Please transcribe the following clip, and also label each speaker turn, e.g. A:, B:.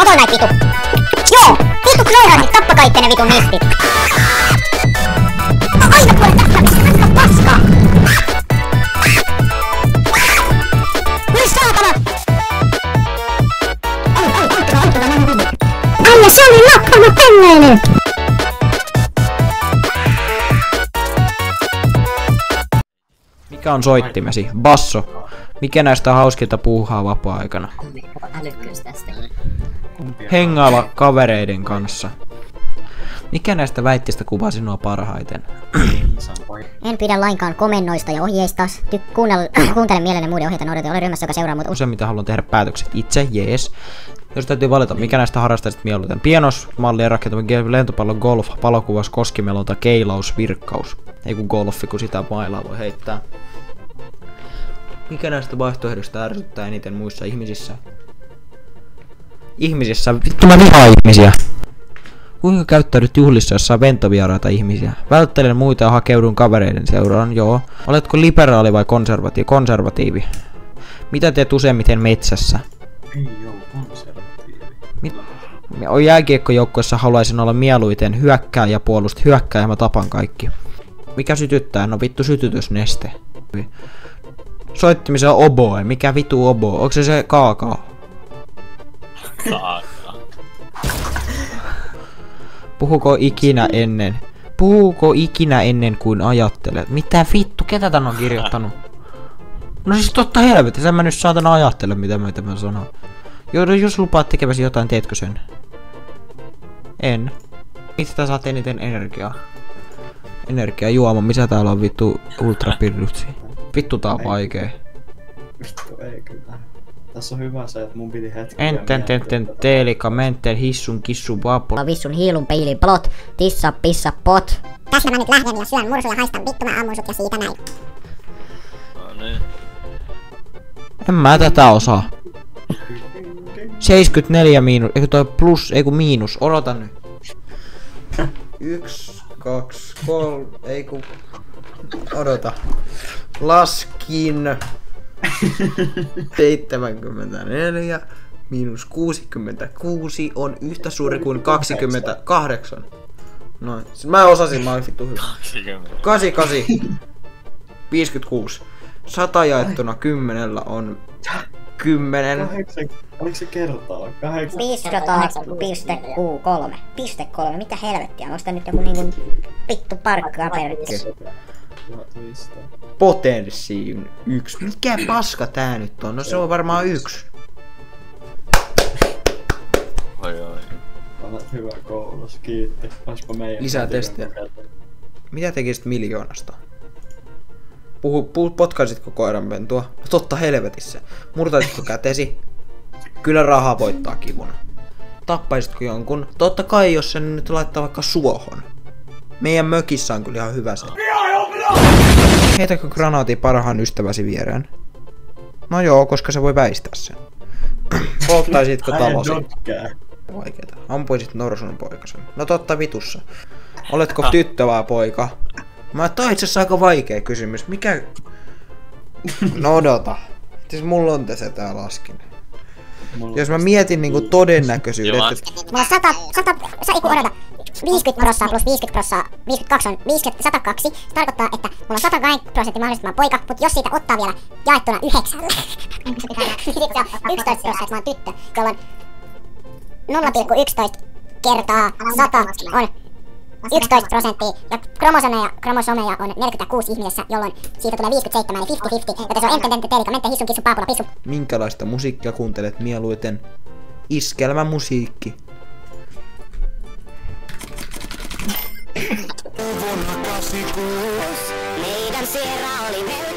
A: Kato näit vitu! Joo! Vitu noihaiset, tappa kaikki ne vitun nistit! Aina kuule tästä! Aina paskaa! Kuule saatana! Äijä, se oli lakkana penneinen!
B: Mikä on soittimesi? Basso. Mikä näistä on hauskinta puuhaa vapaa-aikana?
A: Älykkyys tästä.
B: Hengailla kavereiden kanssa. Mikä näistä väitteistä kuvaa sinua parhaiten?
A: En pidä lainkaan komennoista ja ohjeista. Kuuntele mielelläni muiden ohjeita noudata. Ole ryhmässä, joka seuraa muuta.
B: Useimmiten haluan tehdä päätökset itse, jees. Jos täytyy valita, mikä näistä harrastaisit mieluiten? Pienos, mallien rakentaminen, lentopallo, golf, palokuvaus, koskimelonta, keilaus, virkkaus. Ei kun golfi, kun sitä mailaa voi heittää. Mikä näistä vaihtoehdoista ärsyttää eniten muissa ihmisissä? Vittu mä vihaan ihmisiä! Kuinka käyttäydyt juhlissa, jos saa ventovieraita ihmisiä? Välttelen muita ja hakeudun kavereiden seuraan, joo. Oletko liberaali vai konservatiivi? Mitä teet useimmiten metsässä?
C: Ei oo konservatiivi.
B: On jääkiekkojoukkuessa haluaisin olla mieluiten hyökkää ja mä tapan kaikki. Mikä sytyttää? No vittu sytytysneste. Soittimisen on oboe. Mikä vitu oboe? Onko se kaakaa?
D: Kaakaa.
B: Puhuuko ikinä ennen kuin ajattelet? Mitä vittu? Ketä tän on kirjoittanut? No siis totta helvetti, mä nyt saatana ajattele mitä mä sanon. Jos lupaat tekeväsi jotain, teetkö sen? En. Mistä saat eniten energiaa? Energiajuoma, missä täällä on vittu ultrapirrutsi? Vittu tää on vaikee.
C: Vittu ei kyllä. Tässä on hyvä se, että mun piti hetki.
B: Enten teelika menten hissun kissun vaapula.
A: Vissun hiilun peilin plot, tissa pissa pot.
E: Tässä mä nyt lähden ja syön mursuja, haistan vittu mä ammun sut ja siitä näin.
D: No niin.
B: En mä tätä osaa. 74 miinus, eiku toi plus, eiku miinus, odota nyt. 1, 2, 3, eiku, odota. Laskin 74 miinus 66 on yhtä suuri kuin 28. Noin, mä osasin, mä olin vittu hyvä. 88, 56. 100 jaettuna 10 on 10.
C: Oliko se kertaa?
A: 500,3. Piste 3, mitä helvettiä? Onko tää nyt joku niinku vittu parkkaa perkele?
B: Potenssiin 1. Mikä paska tää nyt on? No se on varmaan 1.
D: Oi.
C: Olet hyvä koulussa, kiitti. Oispa meidän
B: Lisää testejä. Mitä tekisit miljoonasta? Potkaisitko koiranpentua? No totta helvetissä. Murtaisitko kätesi? Kyllä raha voittaa kivun. Tappaisitko jonkun? Totta kai jos sen nyt laittaa vaikka suohon. Meidän mökissä on kyllä ihan hyvä se. Heitäkö granaati parhaan ystäväsi viereen? No joo, koska se voi väistää sen. Polttaisitko talosi? Vaikeeta. Ampuisit norsun poikasen. No totta vitussa. Oletko tyttö vai poika? Tää on itse asiassa aika vaikea kysymys. Mikä... No odota. Siis mulla on tässä tää laskin. Jos mä mietin niinku todennäköisyydet...
E: Mulla on 50% plus 50%, 52 on 102. Se tarkoittaa, että mulla on 120% mahdollisesti mä oon poika, mut jos siitä ottaa vielä jaettuna 9, niin sit se on 11%, että mä oon tyttö, jolloin 0,11 kertaa 100 on 11%, ja kromosomeja on 46 ihmisessä, jolloin siitä tulee 57, eli 50-50, joten se on enten hissun kissun paapula pissu.
B: Minkälaista musiikkia kuuntelet mieluiten? Iskelmämusiikki.
A: Vuonna 86 meidän sierra oli melko